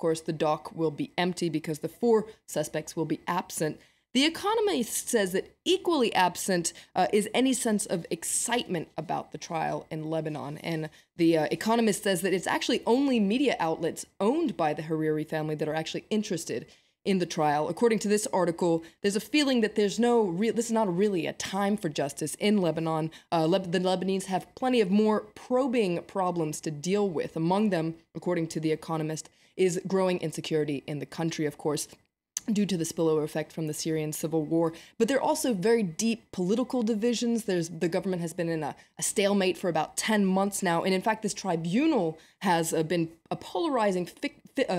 course, the dock will be empty because the 4 suspects will be absent. The Economist says that equally absent is any sense of excitement about the trial in Lebanon. And the Economist says that it's actually only media outlets owned by the Hariri family that are actually interested in the trial. According to this article, there's a feeling that this is not really a time for justice in Lebanon. The Lebanese have plenty of more probing problems to deal with. Among them, according to The Economist, is growing insecurity in the country, of course, due to the spillover effect from the Syrian civil war. But there are also very deep political divisions. The government has been in a stalemate for about 10 months now. And in fact, this tribunal has been a polarizing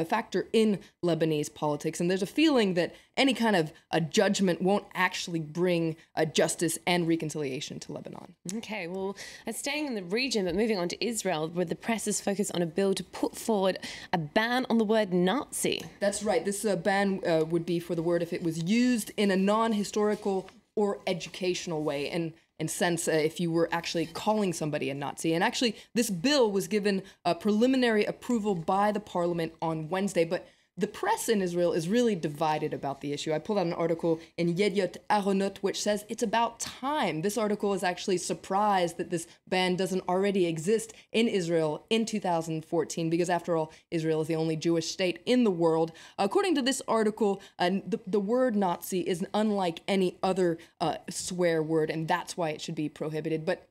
factor in Lebanese politics. And there's a feeling that any kind of a judgment won't actually bring justice and reconciliation to Lebanon. Okay, well, staying in the region, but moving on to Israel, where the press is focused on a bill to put forward a ban on the word Nazi. That's right. This ban would be for the word if it was used in a non-historical or educational way. And in sense, if you were actually calling somebody a Nazi. And actually, this bill was given preliminary approval by the parliament on Wednesday, but the press in Israel is really divided about the issue. I pulled out an article in Yediot Aharonot, which says it's about time. This article is actually surprised that this ban doesn't already exist in Israel in 2014, because after all, Israel is the only Jewish state in the world. According to this article, the word Nazi is unlike any other swear word, and that's why it should be prohibited. But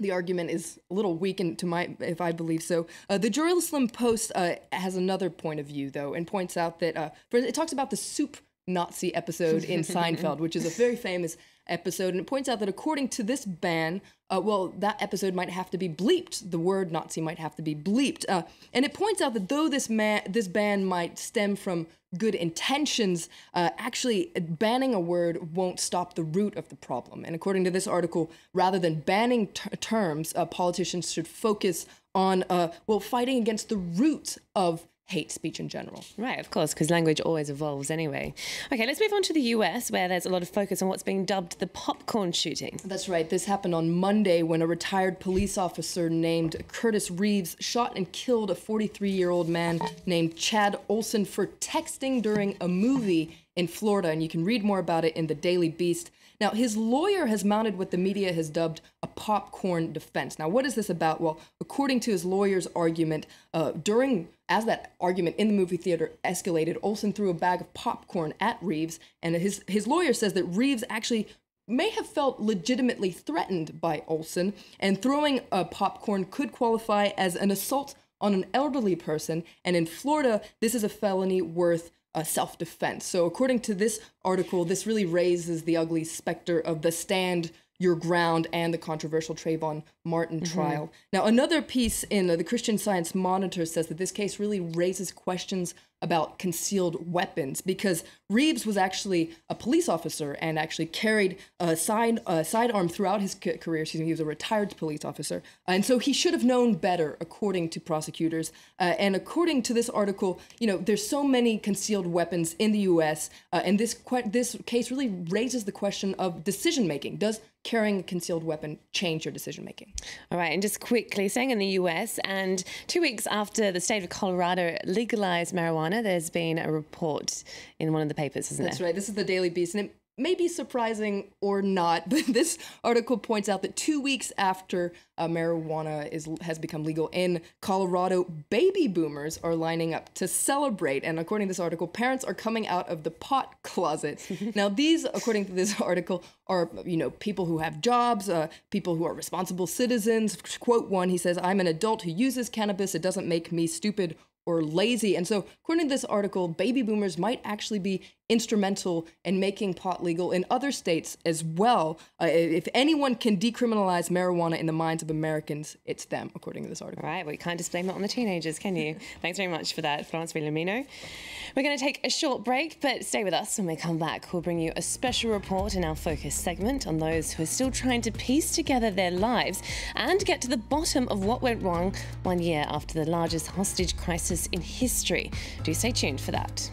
the argument is a little weak, if I believe so. The Jerusalem Post has another point of view, though, and points out that it talks about the soup Nazi episode in Seinfeld, which is a very famous episode, and it points out that according to this ban, that episode might have to be bleeped. The word Nazi might have to be bleeped. And it points out that though this ban might stem from good intentions, actually banning a word won't stop the root of the problem. And according to this article, rather than banning terms, politicians should focus on, fighting against the roots of hate speech in general. Right, of course, because language always evolves anyway. Okay, let's move on to the US, where there's a lot of focus on what's being dubbed the popcorn shooting. That's right. This happened on Monday when a retired police officer named Curtis Reeves shot and killed a 43-year-old man named Chad Olson for texting during a movie in Florida, and you can read more about it in the Daily Beast. Now, his lawyer has mounted what the media has dubbed a popcorn defense. Now, what is this about? Well, according to his lawyer's argument, as that argument in the movie theater escalated, Olson threw a bag of popcorn at Reeves, and his lawyer says that Reeves actually may have felt legitimately threatened by Olson, and throwing popcorn could qualify as an assault on an elderly person, and in Florida, this is a felony worth self-defense. So according to this article, this really raises the ugly specter of the stand your ground and the controversial Trayvon Martin trial. Now, another piece in the Christian Science Monitor says that this case really raises questions about concealed weapons, because Reeves was actually a police officer and actually carried a sidearm throughout his career. He was a retired police officer. And so he should have known better, according to prosecutors. And according to this article, there's so many concealed weapons in the U.S., and this case really raises the question of decision-making. Does carrying a concealed weapon change your decision-making? All right, and just quickly, staying in the U.S., and 2 weeks after the state of Colorado legalized marijuana, there's been a report in one of the papers, isn't there? That's right. This is the Daily Beast, and it may be surprising or not, but this article points out that 2 weeks after marijuana has become legal in Colorado, baby boomers are lining up to celebrate. And according to this article, parents are coming out of the pot closet. Now, these, according to this article, are people who have jobs, people who are responsible citizens. Quote one, he says, "I'm an adult who uses cannabis. It doesn't make me stupid or lazy." And so, according to this article, baby boomers might actually be instrumental in making pot legal in other states as well. If anyone can decriminalize marijuana in the minds of Americans, it's them, according to this article. All right, well, you can't just blame it on the teenagers, can you? Thanks very much for that, Florence Villamino. We're going to take a short break, but stay with us. When we come back, we'll bring you a special report in our Focus segment on those who are still trying to piece together their lives and get to the bottom of what went wrong 1 year after the largest hostage crisis in history. Do stay tuned for that.